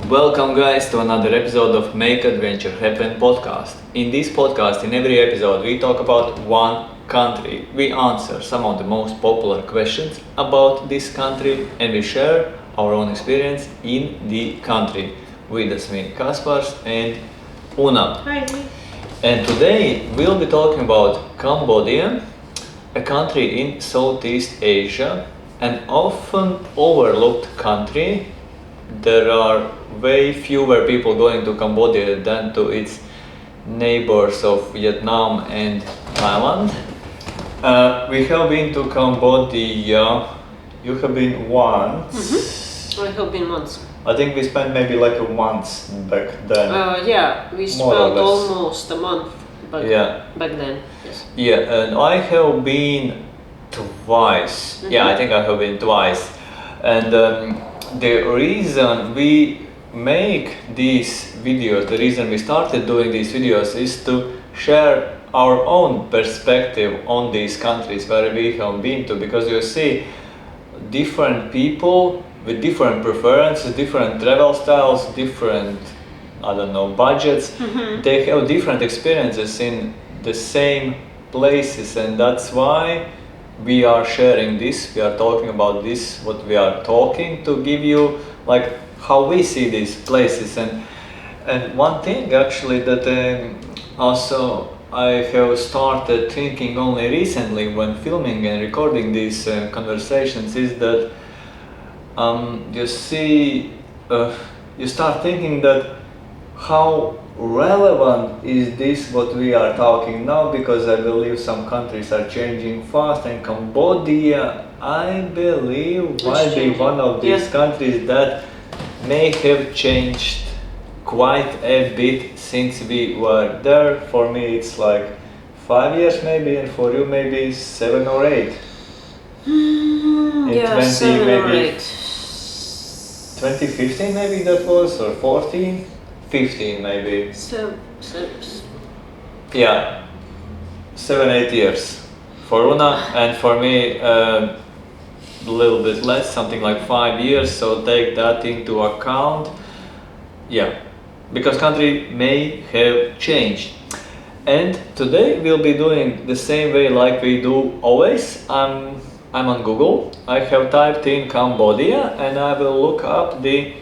Welcome guys to another episode of Make Adventure Happen podcast. In this podcast, in every episode, we talk about one country. We answer some of the most popular questions about this country and we share our own experience in the country. With us me, Kaspars and Una. Hi. And today we'll be talking about Cambodia, a country in Southeast Asia, an often overlooked country. There are way fewer people going to Cambodia than to its neighbors of Vietnam and Thailand. We have been to Cambodia. You have been once. I have been once. I think we spent maybe like a month back then. We More or spent less. almost a month back, back then. Yes. Yeah, and I have been twice. Yeah, I think I have been twice. And the reason we make these videos, the reason we started doing these videos is to share our own perspective on these countries where we have been to, because you see different people with different preferences, different travel styles, different, I don't know, budgets. They have different experiences in the same places, and that's why we are sharing this, we are talking about this, what we are talking, to give you like how we see these places. And one thing actually that also I have started thinking only recently when filming and recording these conversations is that you start thinking that how relevant is this what we are talking now, because I believe some countries are changing fast, and Cambodia, I believe, might be one of these countries that may have changed quite a bit since we were there. For me it's like 5 years maybe, and for you maybe 7 or 8. In 7 or 8. 2015 maybe that was, or 14? 15 maybe. Yeah, 7-8 years for Una, and for me a little bit less, something like 5 years, so take that into account. Yeah, because country may have changed. And today we'll be doing the same way like we do always. I'm on Google, I have typed in Cambodia and I will look up the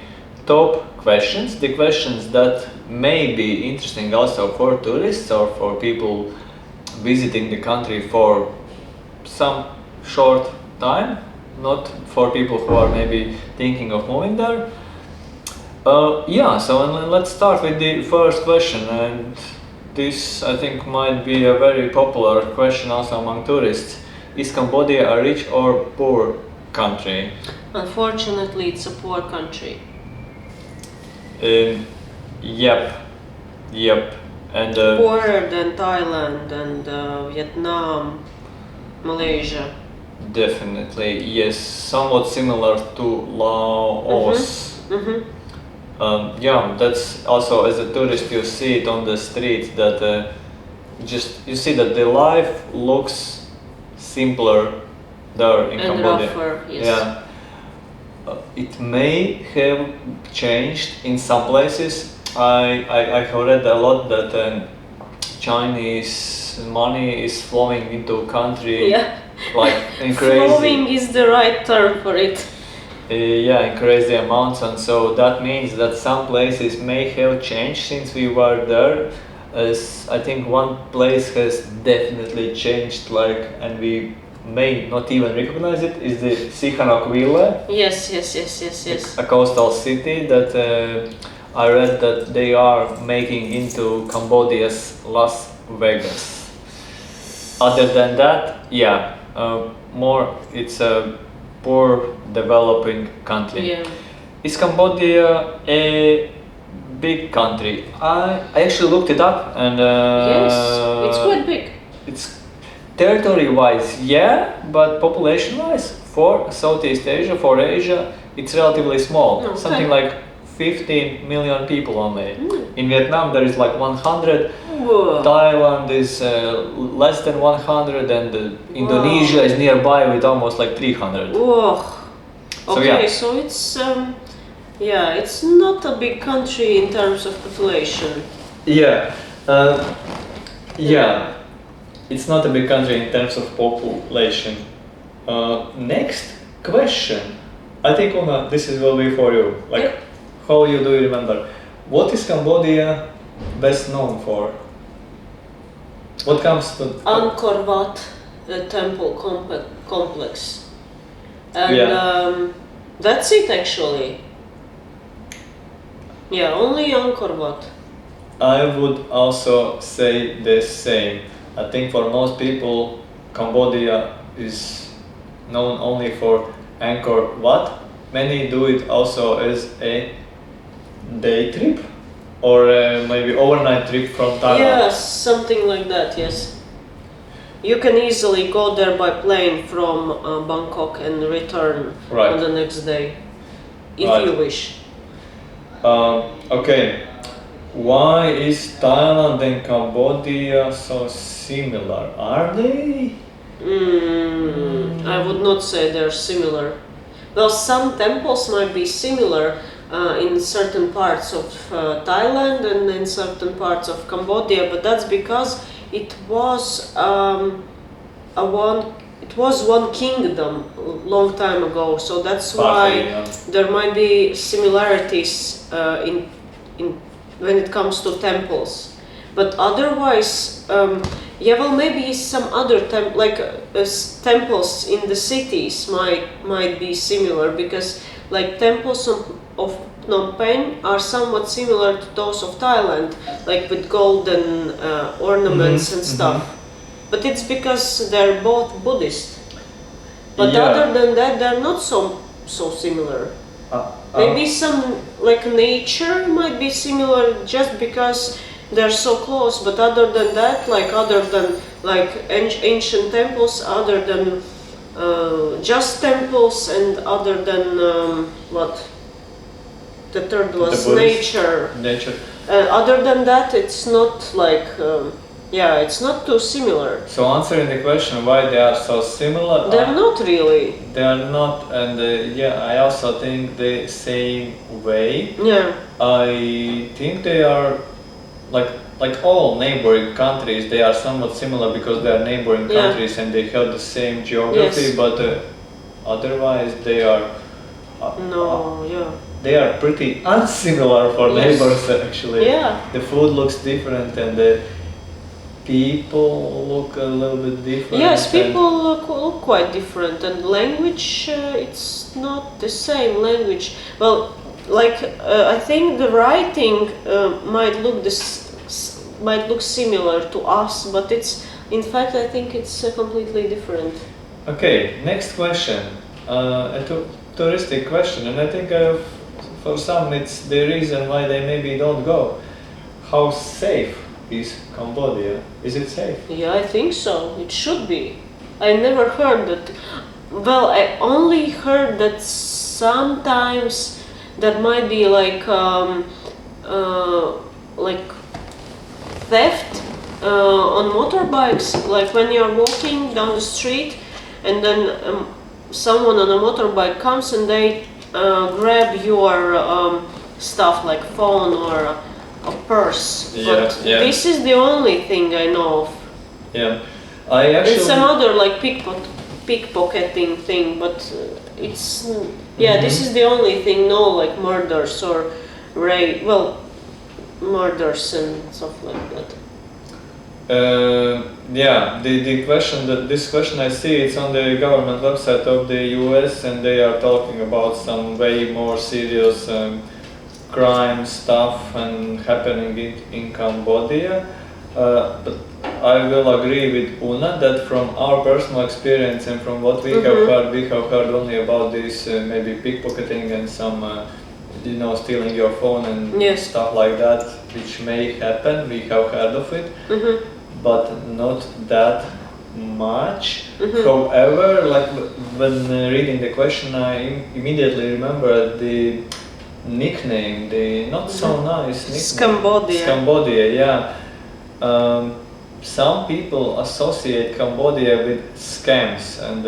top questions, the questions that may be interesting also for tourists or for people visiting the country for some short time, not for people who are maybe thinking of moving there. So let's start with the first question, and this I think might be a very popular question also among tourists. Is Cambodia a rich or poor country? Unfortunately, it's a poor country. Yep. And Poorer than Thailand and Vietnam, Malaysia. definitely, yes, somewhat similar to Laos. That's also, as a tourist you see it on the street, that just you see that the life looks simpler there in And Cambodia. rougher, yes. Yeah. It may have changed in some places. I have read a lot that Chinese money is flowing into country like in crazy. Flowing is the right term for it. In crazy amounts, and so that means that some places may have changed since we were there. As I think one place has definitely changed, and we may not even recognize it, is the Sihanoukville. Yes. A coastal city that I read that they are making into Cambodia's Las Vegas. Other than that, more it's a poor developing country. Yeah. Is Cambodia a big country? I actually looked it up, and Yes, it's quite big. it's territory-wise, but population-wise, for Southeast Asia, for Asia, it's relatively small. Okay. Something like 15 million people only. In Vietnam there is like 100. Whoa. Thailand is less than 100, and Indonesia is nearby with almost like 300. Whoa. So, Okay, yeah. so it's Yeah, it's not a big country in terms of population. Yeah, yeah, it's not a big country in terms of population. Next question. I think Una, this is will be for you. Like, Yep. how you do you remember? What is Cambodia best known for? What comes to Angkor Wat temple complex. And Yeah. that's it actually. Yeah, only Angkor Wat. I would also say the same. I think for most people, Cambodia is known only for Angkor Wat. Many do it also as a day trip or maybe overnight trip from Thailand. Yes, something like that, yes. You can easily go there by plane from Bangkok and return Right. on the next day, if Right. you wish. Okay, why is Thailand and Cambodia so similar? Are they? I would not say they're similar. Well, some temples might be similar in certain parts of Thailand and in certain parts of Cambodia, but that's because it was one kingdom long time ago. So that's Partly, why yeah. there might be similarities in when it comes to temples. But otherwise, yeah, well, maybe some other temples in the cities might be similar, because like temples of Phnom Penh are somewhat similar to those of Thailand, like with golden ornaments and stuff. But it's because they're both Buddhist. But Yeah. other than that, they're not so similar. Maybe some like nature might be similar just because they're so close, but other than that, like other than like ancient temples, other than just temples, and other than what? The third was The Buddhist nature. Nature. Other than that, it's not like yeah, it's not too similar. So answering the question why they are so similar, They're not really. they are not, and yeah, I also think the same way. Yeah. I think they are like all neighboring countries. They are somewhat similar because they are neighboring Yeah. countries and they have the same geography. Yes. But otherwise, they are No. Yeah. they are pretty unsimilar for Yes. neighbors actually. Yeah. The food looks different and the people look a little bit different. Yes, and- people look quite different, and language, it's not the same language. Well, like I think the writing might look similar to us, but it's in fact I think it's completely different. Okay, next question. A touristic question, and I think for some it's the reason why they maybe don't go. How safe is Cambodia? Is it safe? Yeah, I think so. It should be. I never heard that. Well, I only heard that sometimes that might be like theft on motorbikes. Like when you're walking down the street, and then someone on a motorbike comes and they grab your stuff like phone or a purse. Yeah, But yeah. this is the only thing I know of. Yeah, I actually. It's some other like pickpocketing thing, but it's yeah. This is the only thing. No, like murders or rape. Well, murders and stuff like that. Yeah, the question that this question I see it's on the government website of the US and they are talking about some way more serious crime stuff and happening in Cambodia. But I will agree with Una that from our personal experience and from what we have heard only about this maybe pickpocketing and some stealing your phone and Yes. stuff like that, which may happen. We have heard of it, but not that much. However, like when reading the question, I immediately remember the nickname, the not so nice nickname. Cambodia. Cambodia, yeah. Some people associate Cambodia with scams, and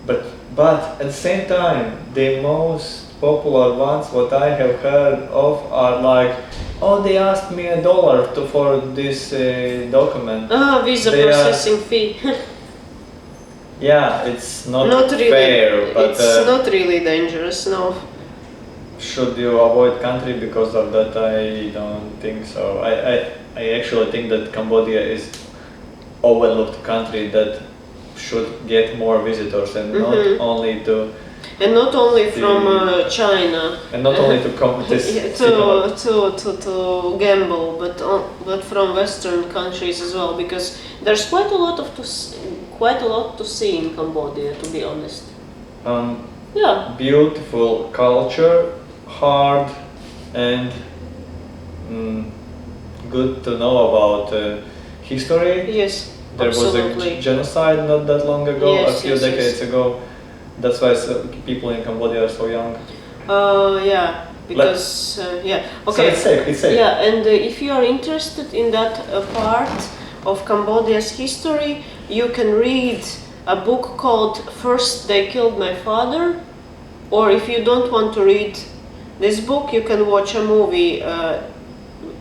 but at the same time, the most popular ones what I have heard of are like, oh, they asked me $1 for this document. Visa They processing fee. Yeah, it's not Not really. fair, but It's not really dangerous, no. should you avoid country because of that? I don't think so. I actually think that Cambodia is overlooked country that should get more visitors and not only to And not only from China. and not only to come this to gamble, but from Western countries as well, because there's quite a lot to see in Cambodia, to be honest. Yeah. Beautiful culture, hard and good to know about history. Yes. There absolutely. was a genocide not that long ago, Yes, a few decades ago. That's why people in Cambodia are so young. Yeah, because yeah. Okay. So it's safe. Yeah, and if you are interested in that part of Cambodia's history, you can read a book called First They Killed My Father, or if you don't want to read this book, you can watch a movie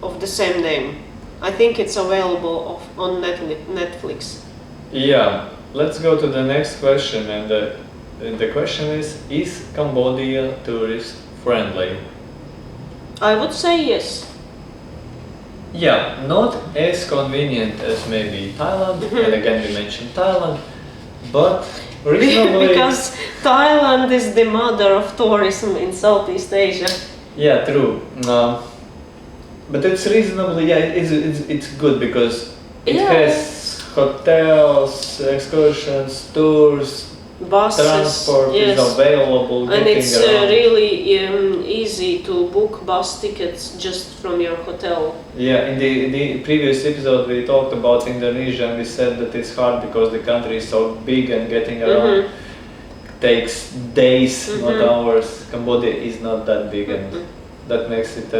of the same name. I think it's available on Netflix. Yeah, let's go to the next question, and the question is Cambodia tourist friendly? I would say yes. Yeah, not as convenient as maybe Thailand, and again we mentioned Thailand, but reasonably... Because Thailand is the mother of tourism in Southeast Asia. Yeah, true. But it's reasonably, yeah, it's good because it has hotels, excursions, tours, buses, transport is available, and it's around. really easy to book bus tickets just from your hotel. Yeah, in the previous episode we talked about Indonesia and we said that it's hard because the country is so big and getting around takes days, not hours. Cambodia is not that big and that makes it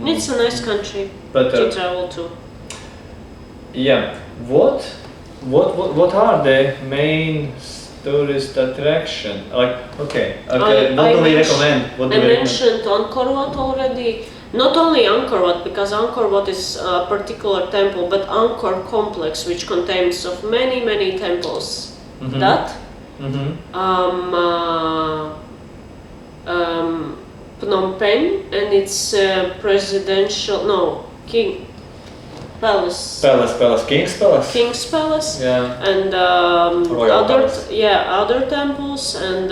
it's a nice country to travel to. Yeah. What are the main tourist attraction? Like, okay. What do we recommend? I mentioned Angkor Wat already. Not only Angkor Wat, because Angkor Wat is a particular temple, but Angkor complex, which contains of many temples. That. Phnom Penh and its King Palace. King's Palace. King's Palace. Yeah. And other temples and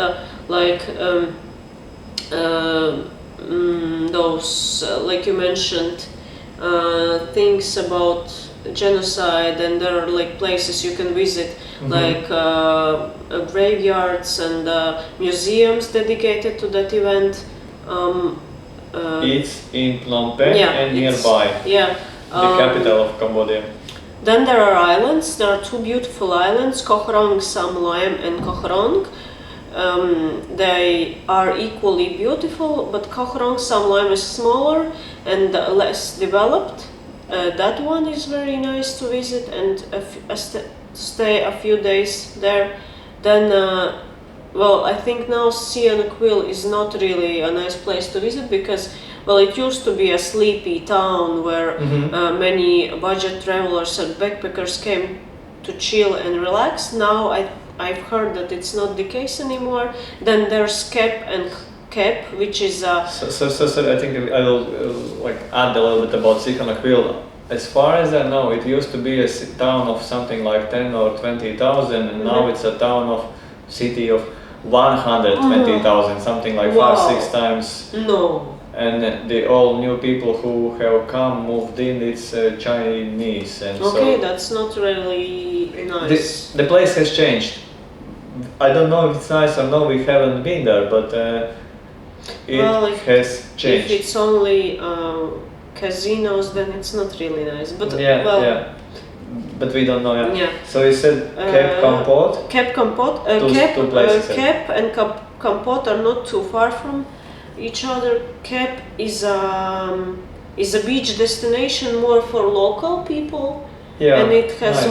those like you mentioned things about genocide, and there are like places you can visit like graveyards and museums dedicated to that event. It's in Phnom Penh and nearby. Yeah. The capital of Cambodia. Then there are islands. There are two beautiful islands, Koh Rong, Sam Loem and Koh Rong. They are equally beautiful, but Koh Rong, Sam Loem is smaller and less developed. That one is very nice to visit and stay a few days there. Then, I think now Siem Quill is not really a nice place to visit because, it used to be a sleepy town where many budget travelers and backpackers came to chill and relax. Now I've heard that it's not the case anymore. Then there's Kep, which is a... So I think I will add a little bit about Siem Quill. As far as I know, it used to be a town of something like 10 or 20,000, and now it's a city of 120,000, something like 5-6 times. No. And the all new people who have moved in, it's Chinese. And that's not really nice. The place has changed. I don't know if it's nice or no, we haven't been there, but it has changed. If it's only casinos, then it's not really nice. But but we don't know. Yeah. So you said Kep Kampot. Kep Kampot. Two places. Kep and Kampot are not too far from each other. Kep is a beach destination more for local people, and it has a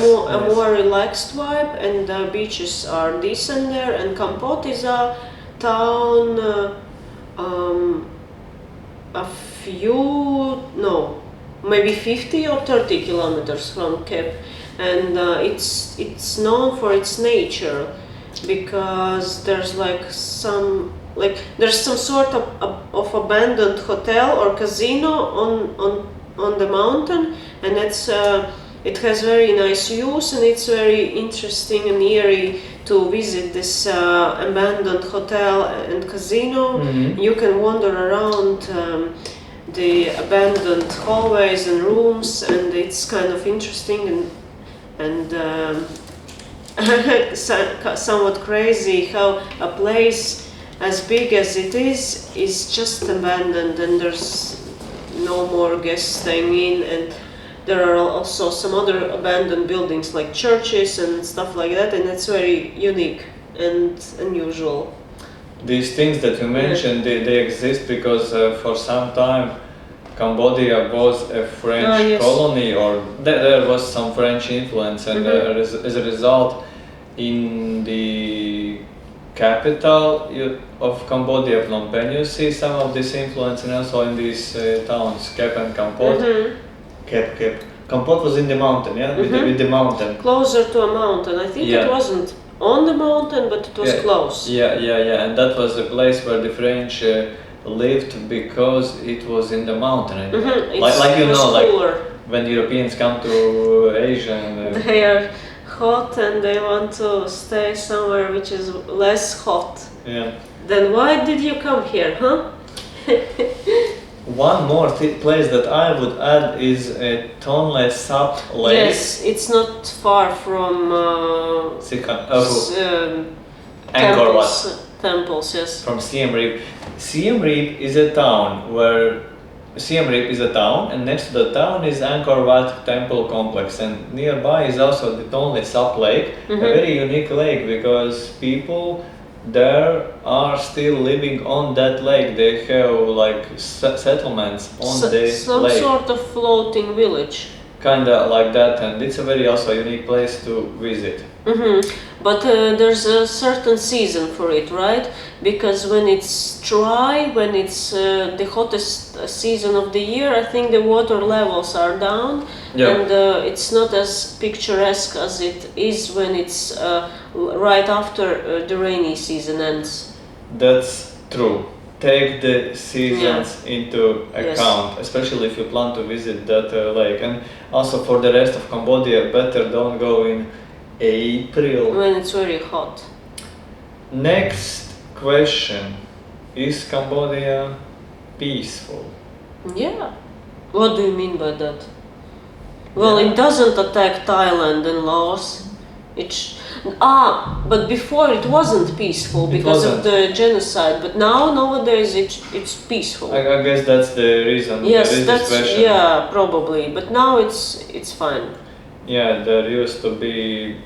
more relaxed vibe, and the beaches are decent there. And Kampot is a town um, a few, no, maybe 50 or 30 kilometers from Cape, and it's known for its nature because there's there's some sort of abandoned hotel or casino on the mountain, and it has very nice views, and it's very interesting and eerie to visit this abandoned hotel and casino. You can wander around the abandoned hallways and rooms, and it's kind of interesting and somewhat crazy how a place as big as it is just abandoned, and there's no more guests staying in, and there are also some other abandoned buildings like churches and stuff like that, and it's very unique and unusual. These things that you mentioned, they exist because for some time Cambodia was a French colony, or there was some French influence, and as a result, in the capital of Cambodia, Phnom Penh, you see some of this influence, and also in these towns, Kep and Kampot. Kep. Kampot was in the mountain, yeah, with the mountain. Closer to a mountain. I think it wasn't on the mountain, but it was close. Yeah, and that was the place where the French lived because it was in the mountain. Like you know, like when Europeans come to Asia, and they are hot and they want to stay somewhere which is less hot. Yeah. Then why did you come here, huh? One more place that I would add is Tonle Sap Lake. Yes, it's not far from Angkor Wat. Temples, yes. From Siem Reap. Siem Reap is a town and next to the town is Angkor Wat temple complex, and nearby is also the Tonle Sap Lake, a very unique lake because people there are still living on that lake. They have like settlements on the lake. Some sort of floating village. Kinda like that, and it's a very also unique place to visit. But there's a certain season for it, right? Because when it's dry, when it's the hottest season of the year, I think the water levels are down, and it's not as picturesque as it is when it's right after the rainy season ends. That's true. Take the seasons into account, especially if you plan to visit that lake. And also for the rest of Cambodia, better don't go in April. When it's very hot. Next question. Is Cambodia peaceful? Yeah. What do you mean by that? Well, it doesn't attack Thailand and Laos. But before it wasn't peaceful because of the genocide. But nowadays it's peaceful. I guess that's the reason. Yes, that's probably. But now it's fine. Yeah, there used to be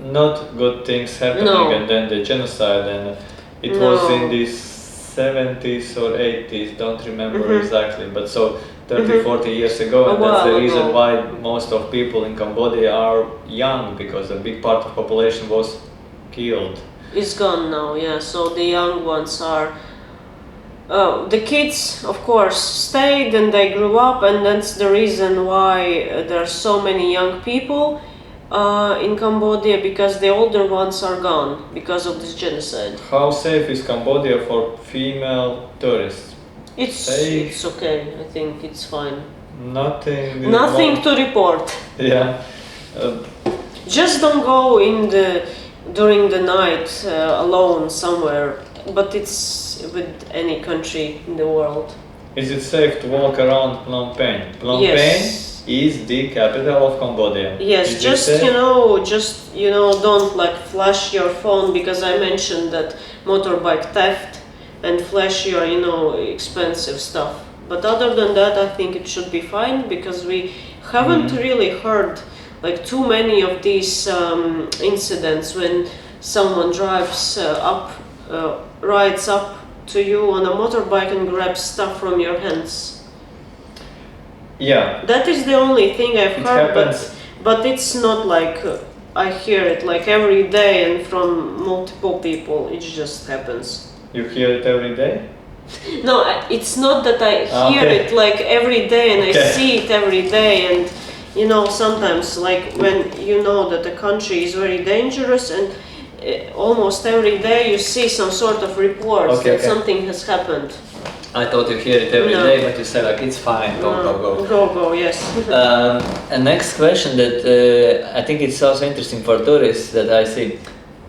not good things happening, and then the genocide, and it was in the 70s or 80s. Don't remember exactly, but so 30-40 years ago, and that's the reason why most of people in Cambodia are young, because a big part of population was killed. It's gone now, yeah, so the young ones are the kids, of course, stayed and they grew up, and that's the reason why there are so many young people in Cambodia, because the older ones are gone because of this genocide. How safe is Cambodia for female tourists? It's okay. I think it's fine. Nothing to report. Yeah. Just don't go during the night alone somewhere. But it's with any country in the world. Is it safe to walk around Phnom Penh? Phnom Penh is the capital of Cambodia. Yes, just don't like flash your phone, because I mentioned that motorbike theft, and flash your expensive stuff. But other than that, I think it should be fine, because we haven't really heard like too many of these incidents when someone rides up to you on a motorbike and grabs stuff from your hands. Yeah. That is the only thing I've heard, happens. But it's not like I hear it like every day and from multiple people. It just happens. You hear it every day? No, it's not that I hear Okay. it like every day and I Okay. see it every day, and you know, sometimes like when you know that the country is very dangerous, and almost every day you see some sort of reports Okay, that okay. something has happened. I thought you hear it every No. day, but you say like it's fine, go, go, go. Go, yes. And next question that I think it's also interesting for tourists that I see.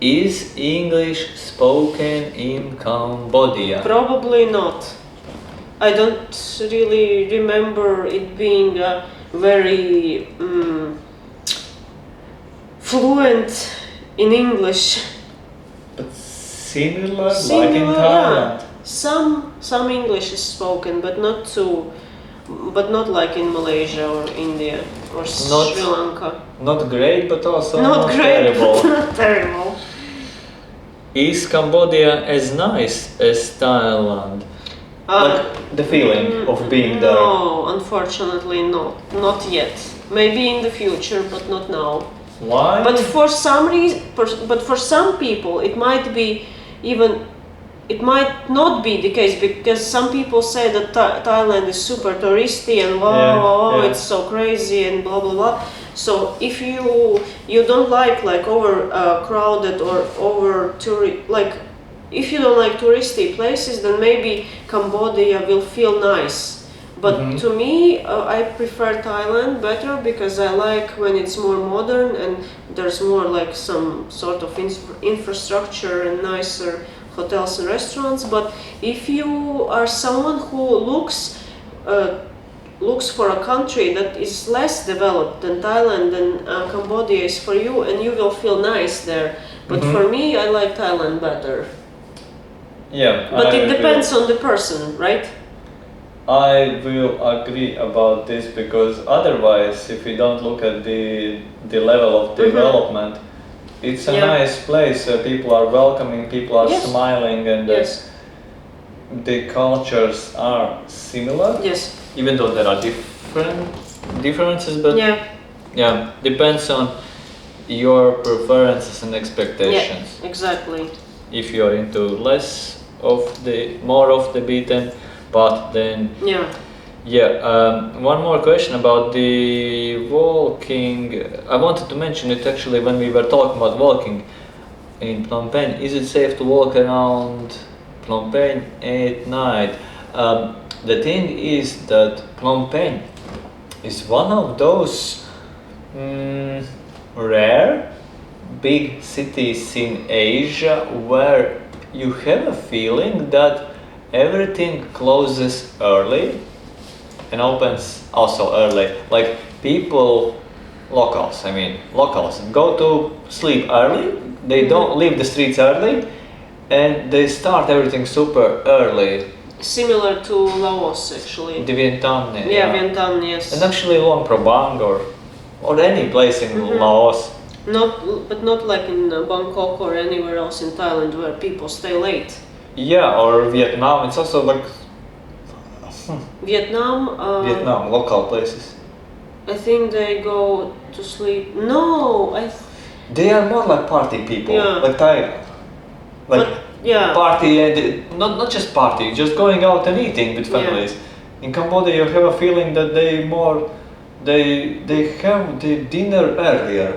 Is English spoken in Cambodia? Probably not. I don't really remember it being a very fluent in English. But similar, like in Similar, Thailand? yeah. Some English is spoken, but not like in Malaysia or India or Sri Lanka. Not great, but also Not great, terrible. but not terrible. Is Cambodia as nice as Thailand? Like the feeling of being there. No, unfortunately, no, not yet. Maybe in the future, but not now. Why? But for some reason, but for some people, it might be even. It might not be the case because some people say that Thailand is super touristy and wow, it's so crazy and blah blah blah. So if you don't like over crowded or over if you don't like touristy places, then maybe Cambodia will feel nice. But to me, I prefer Thailand better because I like when it's more modern and there's more like some sort of infrastructure and nicer hotels and restaurants. But if you are someone who looks for a country that is less developed than Thailand, then Cambodia is for you and you will feel nice there. But for me, I like Thailand better. Yeah. But it depends on the person, right? I will agree about this because otherwise, if we don't look at the level of development, it's a nice place. People are welcoming, people are smiling, and the cultures are similar. Yes. Even though there are differences, but depends on your preferences and expectations. Yeah, exactly. If you're into more of the beaten path, then one more question about the walking. I wanted to mention it actually when we were talking about walking in Phnom Penh. Is it safe to walk around Phnom Penh at night? The thing is that Phnom Penh is one of those rare big cities in Asia where you have a feeling that everything closes early and opens also early. Like locals go to sleep early, they don't leave the streets early, and they start everything super early. Similar to Laos, actually. The Vietnam, Vietnam, yes. And actually Luang Prabang or any place in Laos. But not like in Bangkok or anywhere else in Thailand where people stay late. Yeah, or Vietnam. It's also like Vietnam, local places. I think they go to sleep. No, they are more like party people, like Thailand. Party and not just party, just going out and eating with families. In Cambodia, you have a feeling that they have the dinner earlier.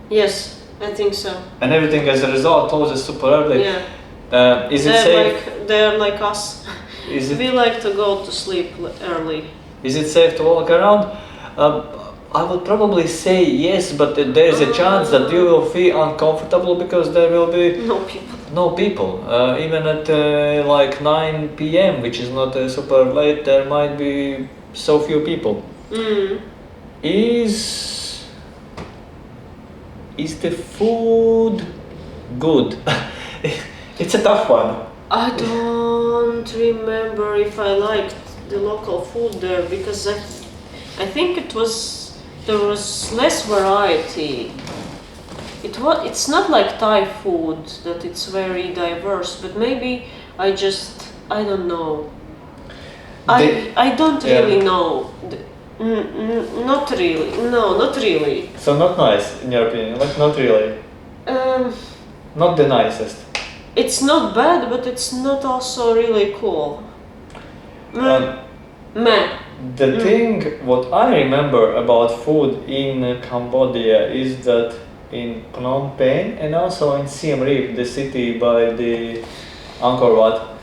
Yes, I think so. And everything as a result closes super early. Yeah. Is it safe? They're like us. We like to go to sleep early. Is it safe to walk around? I would probably say yes, but there is a chance that you will feel uncomfortable because there will be no people. Even at like 9 p.m., which is not super late, there might be so few people. Is the food good? It's a tough one. I don't remember if I liked the local food there because I think there was less variety. It's not like Thai food that it's very diverse, but maybe I don't know. I don't really know. Not really. No, not really. So not nice in your opinion, like not really. Not the nicest. It's not bad, but it's not also really cool. Meh. The thing what I remember about food in Cambodia is that in Phnom Penh and also in Siem Reap, the city by the Angkor Wat,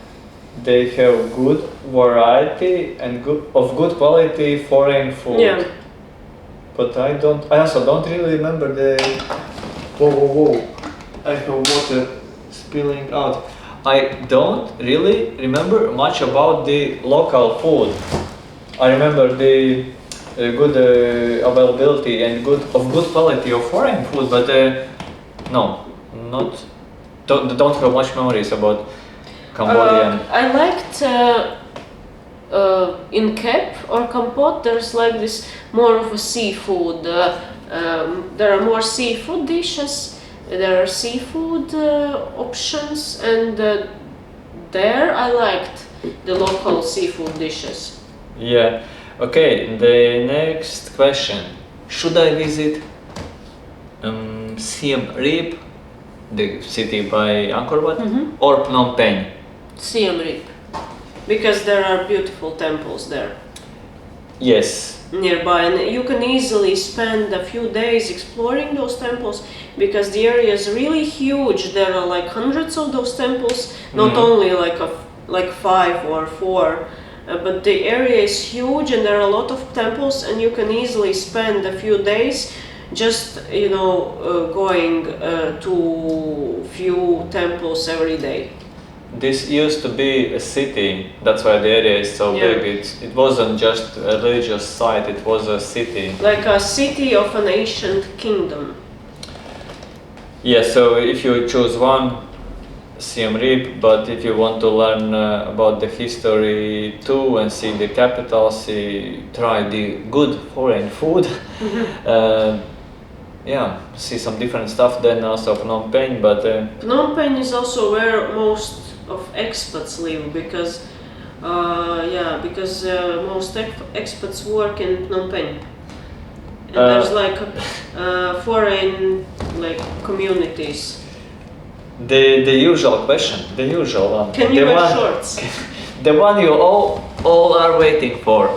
they have good variety and good quality foreign food. Yeah. But I also don't really remember the. Whoa! I have water spilling out. I don't really remember much about the local food. I remember the good availability and good quality of foreign food, but no, don't have much memories about Cambodian. I liked in Kep or Kampot. There's like this more of a seafood. There are more seafood dishes. There are seafood options, and there I liked the local seafood dishes. Yeah. Okay. The next question: should I visit Siem Reap, the city by Angkor Wat, or Phnom Penh? Siem Reap, because there are beautiful temples there. Yes. Nearby, and you can easily spend a few days exploring those temples because the area is really huge. There are like hundreds of those temples, not only like 5 or 4. But the area is huge and there are a lot of temples, and you can easily spend a few days just going to few temples every day. This used to be a city, that's why the area is so big. It wasn't just a religious site, it was a city. Like a city of an ancient kingdom. Yeah, so if you choose one, Siem Reap, but if you want to learn about the history too and see the capital, try the good foreign food, see some different stuff, then also Phnom Penh. But Phnom Penh is also where most of expats live because most expats work in Phnom Penh. And there's like foreign communities. The usual question, the usual one. Can you wear shorts? The one you all are waiting for.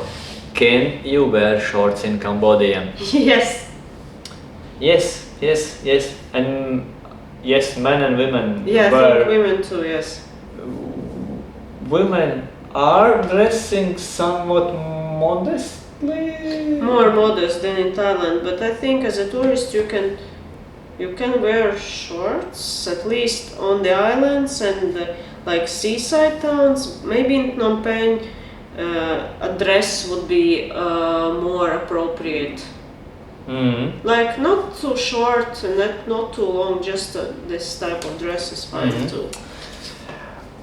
Can you wear shorts in Cambodia? Yes. Yes. And yes, men and women. Yeah, I think women too, yes. Women are dressing somewhat modestly. More modest than in Thailand, but I think as a tourist you can wear shorts, at least on the islands and like seaside towns. Maybe in Phnom Penh a dress would be more appropriate. Like not too short and not too long, just this type of dress is fine too.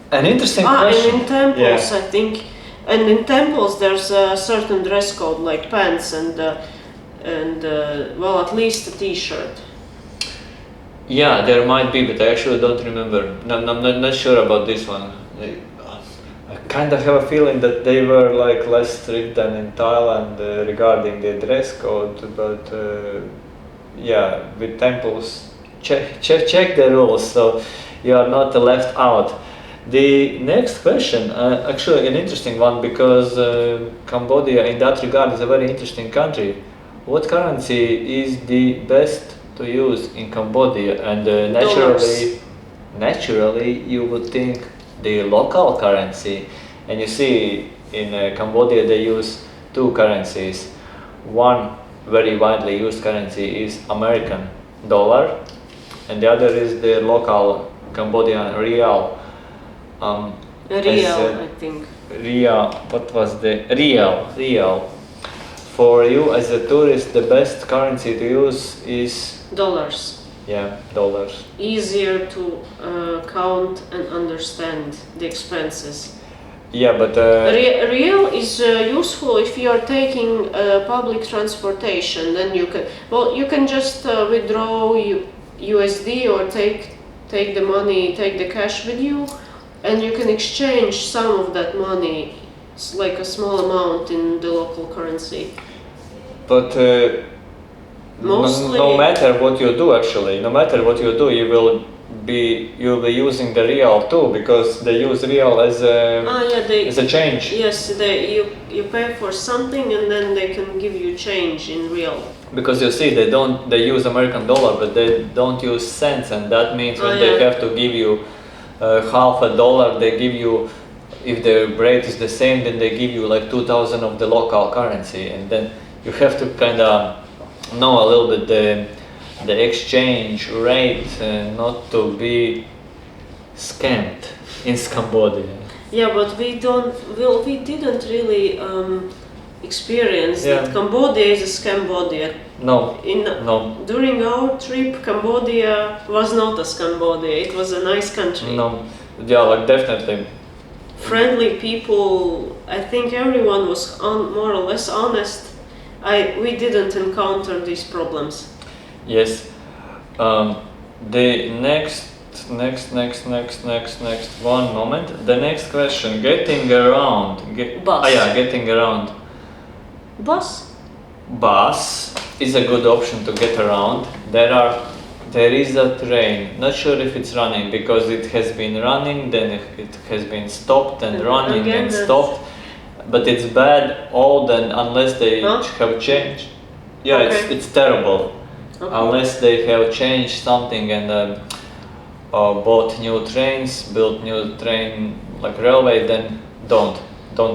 An interesting question. And in temples, I think, and in temples there's a certain dress code, like pants and at least a t-shirt. Yeah, there might be, but I actually don't remember. I'm not sure about this one. I kind of have a feeling that they were like less strict than in Thailand regarding the dress code, but with temples, check the rules so you are not left out. The next question, actually an interesting one, because Cambodia in that regard is a very interesting country. What currency is the best to use in Cambodia? And naturally you would think the local currency, and you see in Cambodia they use two currencies. One very widely used currency is American dollar, and the other is the local Cambodian rial. I think. Rial, what was the rial? For you as a tourist, the best currency to use is dollars. Yeah, dollars. Easier to count and understand the expenses. Yeah, but rial is useful if you are taking public transportation. Then you can just withdraw USD or take the money, take the cash with you, and you can exchange some of that money, like a small amount, in the local currency. But no matter what you do, you will you'll be using the real too, because they use real as a change. Yes, you pay for something and then they can give you change in real. Because you see, they use American dollar, but they don't use cents, and that means when they have to give you half a dollar, they give you, if the rate is the same, then they give you like 2,000 of the local currency, and then you have to kind of know a little bit the exchange rate, not to be scammed in Cambodia. Yeah, but we didn't really experience that Cambodia is a Scambodia. No. During our trip, Cambodia was not a Scambodia. It was a nice country. No. Yeah, like definitely. Friendly people. I think everyone was more or less honest. We didn't encounter these problems. Yes. The next one moment. The next question. Getting around. Bus. Getting around. Bus is a good option to get around. There is a train. Not sure if it's running, because it has been running, then it has been stopped and running again, and stopped. But it's bad old, and unless they have changed. Yeah, it's terrible. Okay. Unless they have changed something and bought new trains, built new train like railway, then don't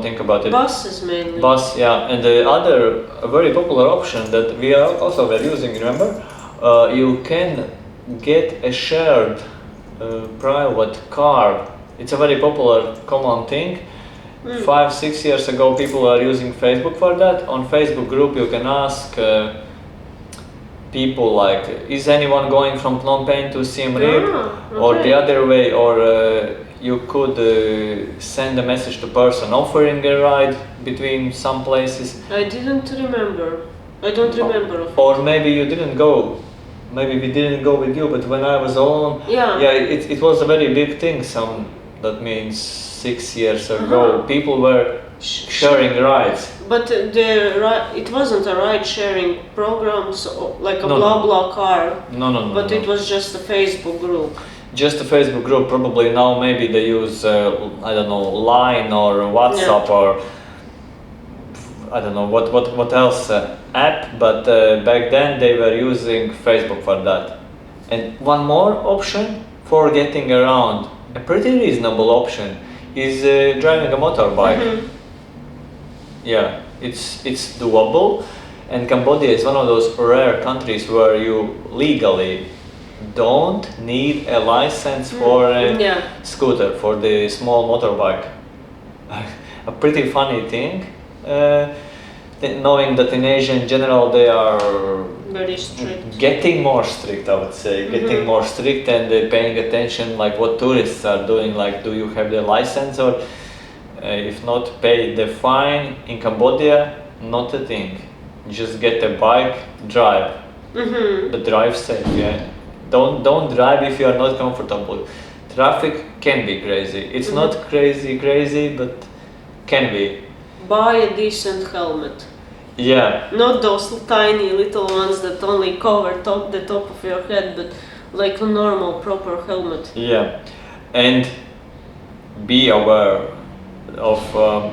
think about it. Buses mainly. Bus, yeah. And the other very popular option that we are also were using, remember? You can get a shared private car. It's a very popular, common thing. 5-6 years ago, people are using Facebook for that. On Facebook group, you can ask people like, is anyone going from Phnom Penh to Siem Reap, or the other way, or you could send a message to person offering a ride between some places. I don't remember. Or maybe you didn't go. Maybe we didn't go with you, but when I was alone, it was a very big thing. That means 6 years ago, people were sharing rides. But it wasn't a ride-sharing program, so like a blah car. No. But it was just a Facebook group. Just a Facebook group. Probably now maybe they use I don't know, Line or WhatsApp or I don't know what else app. But back then they were using Facebook for that. And one more option for getting around, a pretty reasonable option, is driving a motorbike. Yeah, it's doable, and Cambodia is one of those rare countries where you legally don't need a license for a scooter, for the small motorbike. A pretty funny thing, knowing that in Asia in general they are very strict. Getting more strict, I would say. Getting more strict and paying attention, like what tourists are doing, like do you have the license, or if not, pay the fine. In Cambodia, not a thing. Just get a bike, drive. But drive safe, yeah. Don't drive if you are not comfortable. Traffic can be crazy. It's not crazy, but can be. Buy a decent helmet. Yeah. Not those tiny little ones that only cover the top of your head, but like a normal, proper helmet. Yeah. And be aware of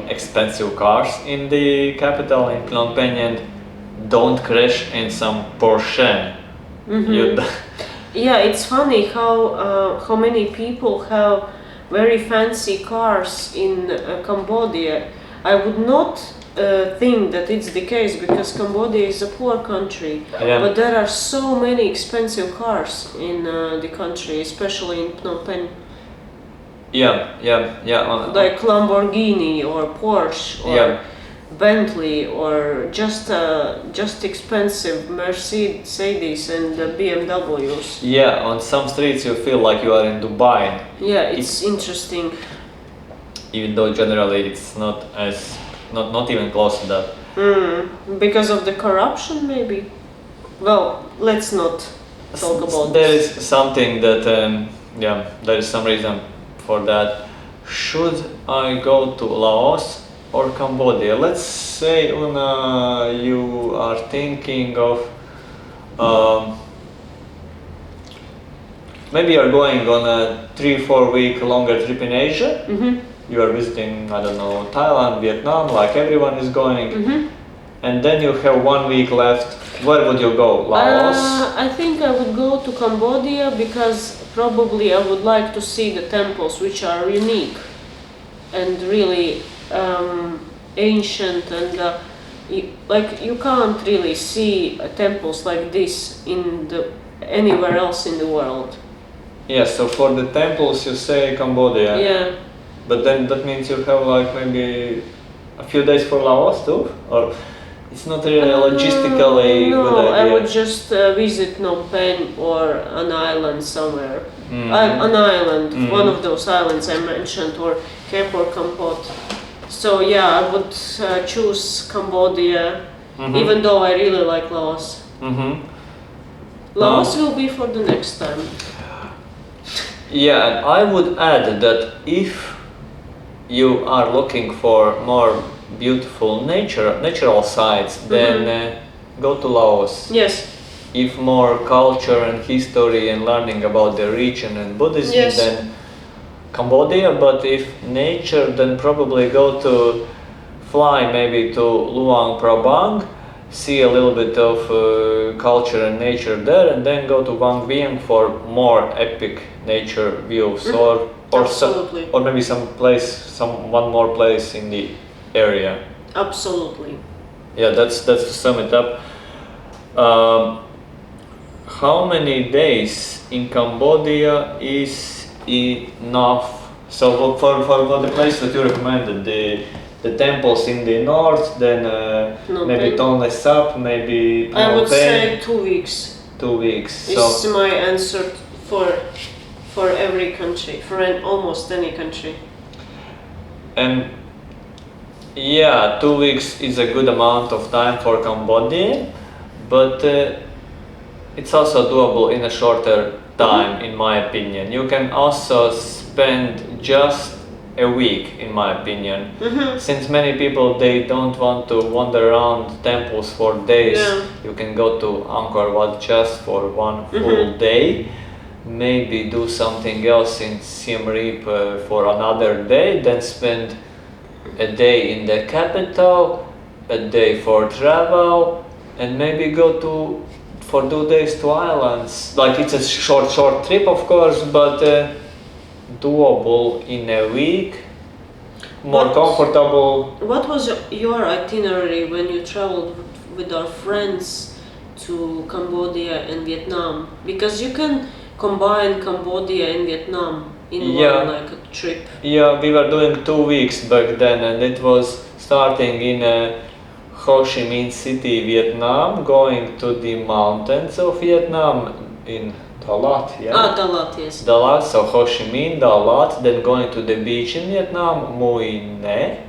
expensive cars in the capital, in Phnom Penh, and don't crash in some Porsche. Yeah, it's funny how many people have very fancy cars in Cambodia. I would not think that it's the case, because Cambodia is a poor country, but there are so many expensive cars in the country, especially in Phnom Penh. Yeah. Like Lamborghini or Porsche or Bentley, or just expensive Mercedes and BMWs. Yeah, on some streets you feel like you are in Dubai. Yeah, it's interesting. Even though generally it's not even close to that. Because of the corruption, maybe. Well, let's not talk about There is something that there is some reason for that. Should I go to Laos or Cambodia? Let's say, Una, you are thinking of maybe you're going on a 3-4 week longer trip in Asia. You are visiting, I don't know, Thailand, Vietnam, like everyone is going. And then you have 1 week left. Where would you go? Laos? I think I would go to Cambodia because probably I would like to see the temples, which are unique and really ancient, and you can't really see temples like this anywhere else in the world. Yeah, so for the temples you say Cambodia. Yeah. But then that means you have like maybe a few days for Laos too? Or it's not really logistically no, good idea? I would just visit Phnom Penh or an island somewhere. An island, one of those islands I mentioned, or Angkor Kampot. So yeah, I would choose Cambodia, even though I really like Laos. Laos will be for the next time. Yeah, and I would add that if you are looking for more beautiful natural sites, then go to Laos. Yes. If more culture and history and learning about the region and Buddhism, then Cambodia. But if nature, then probably go to fly maybe to Luang Prabang, see a little bit of culture and nature there, and then go to Vang Vieng for more epic nature views, or maybe one more place in the area. Absolutely. Yeah, that's to sum it up. How many days in Cambodia is enough? So for the place that you recommended, the temples in the north, then maybe Tonle Sap, maybe I would say 2 weeks. 2 weeks. Is my answer for every country, for almost any country. And yeah, 2 weeks is a good amount of time for Cambodia, but it's also doable in a shorter time, in my opinion. You can also spend just a week, in my opinion. Since many people, they don't want to wander around temples for days, you can go to Angkor Wat just for one full day. Maybe do something else in Siem Reap for another day, then spend a day in the capital, a day for travel, and maybe go for 2 days to islands. Like, it's a short trip, of course, but doable in a week, more comfortable. What was your itinerary when you traveled with our friends to Cambodia and Vietnam? Because you can combine Cambodia and Vietnam in one, like a trip. Yeah, we were doing 2 weeks back then, and it was starting in Ho Chi Minh City, Vietnam, going to the mountains of Vietnam in Dalat, Dalat, yes. Dalat, so Ho Chi Minh, Dalat, then going to the beach in Vietnam, Mui Ne,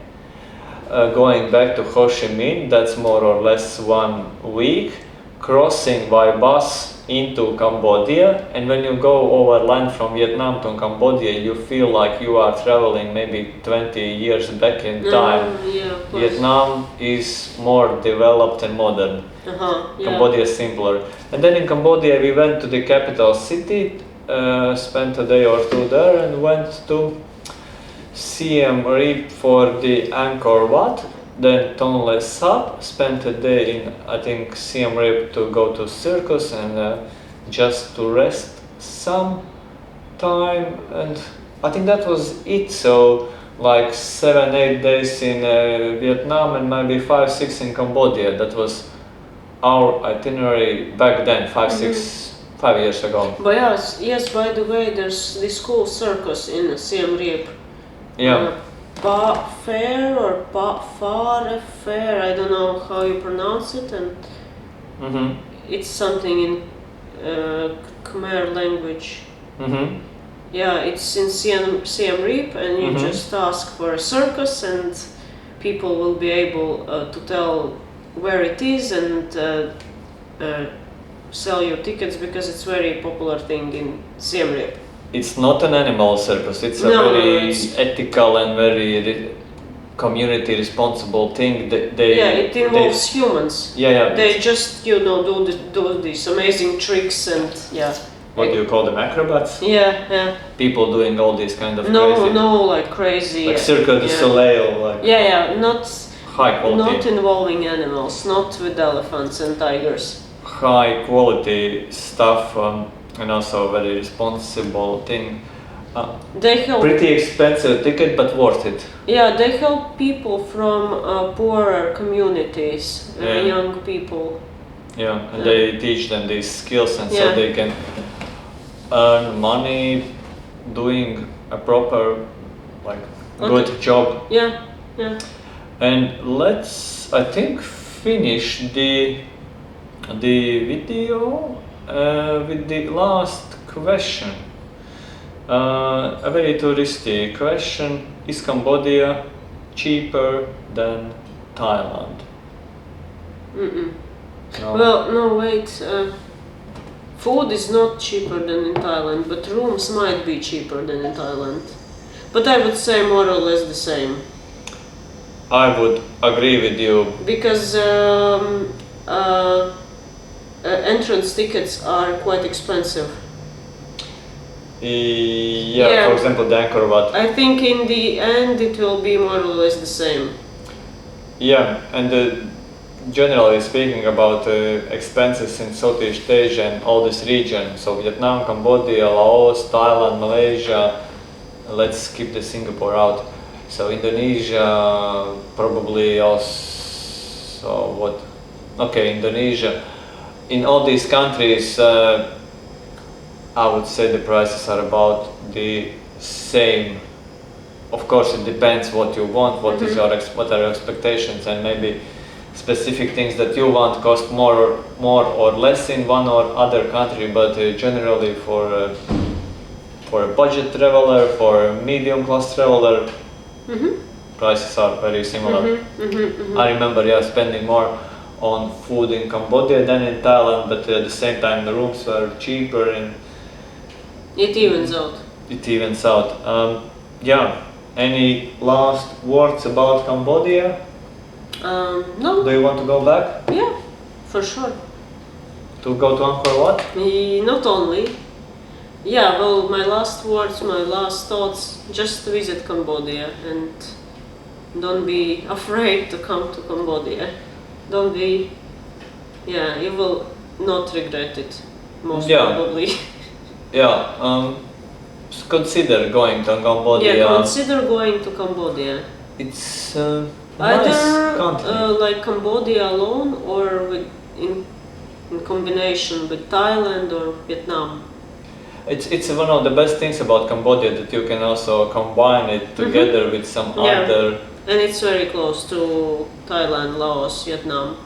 going back to Ho Chi Minh, that's more or less 1 week, crossing by bus into Cambodia, and when you go over land from Vietnam to Cambodia, you feel like you are traveling maybe 20 years back in time. Vietnam is more developed and modern. Cambodia is simpler. And then in Cambodia we went to the capital city, spent a day or 2 there, and went to Siem Reap for the Angkor Wat. Then Tonle Sap, spent a day in, I think, Siem Reap to go to circus and just to rest some time, and I think that was it. So like 7-8 days in Vietnam and maybe 5-6 in Cambodia. That was our itinerary back then, 5 years ago. But yes, by the way, there's this cool circus in Siem Reap. Fair or Far Fair, I don't know how you pronounce it, and it's something in Khmer language. Yeah, it's in Siem Reap, and you just ask for a circus, and people will be able to tell where it is and sell you tickets, because it's very popular thing in Siem Reap. It's not an animal circus, it's a very ethical and very community responsible thing. It involves humans. Yeah. They just, do these amazing tricks, and what do you call them, acrobats? Yeah. People doing all these kind of No, crazy, like crazy. like Cirque du Soleil, like Yeah, not high quality. Not involving animals, not with elephants and tigers. High quality stuff, and also very responsible thing. They help. Pretty expensive ticket, but worth it. Yeah, they help people from poorer communities, young people. Yeah, and they teach them these skills, and so they can earn money doing a proper, like, good job. Yeah. And let's, I think, finish the video with the last question. A very touristy question: is Cambodia cheaper than Thailand? No. Well, no, wait. Food is not cheaper than in Thailand, but rooms might be cheaper than in Thailand. But I would say more or less the same. I would agree with you. Because entrance tickets are quite expensive. Yeah, for example, the Angkor Wat. I think in the end it will be more or less the same. Yeah, and generally speaking about expenses in Southeast Asia and all this region, so Vietnam, Cambodia, Laos, Thailand, Malaysia, let's keep the Singapore out. So Indonesia, probably also what? Okay, Indonesia. In all these countries, I would say the prices are about the same. Of course, it depends what you want, what is what are your expectations, and maybe specific things that you want cost more or less in one or other country. But generally, for a budget traveler, for a medium class traveler, prices are very similar. I remember, spending more on food in Cambodia than in Thailand, but at the same time the rooms were cheaper and it evens out. Any last words about Cambodia? No. Do you want to go back? Yeah, for sure. To go to Angkor Wat? Not only. Yeah, well, my last words, my last thoughts, just visit Cambodia and don't be afraid to come to Cambodia. Don't be, you will not regret it, most probably. Consider going to Cambodia. Yeah, consider going to Cambodia. It's either nice country. like Cambodia alone or in combination with Thailand or Vietnam. It's one of the best things about Cambodia, that you can also combine it together with some other. And it's very close to Thailand, Laos, Vietnam.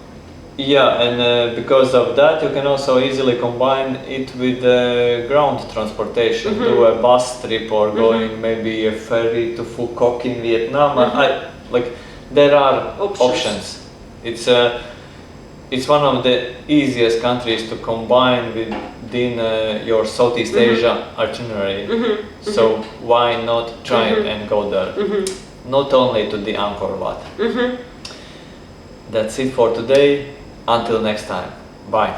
Yeah, and because of that, you can also easily combine it with ground transportation. Do a bus trip or going maybe a ferry to Phu Quoc in Vietnam. There are options. It's one of the easiest countries to combine within your Southeast Asia itinerary. So why not try and go there? Not only to the Angkor Wat. That's it for today. Until next time. Bye.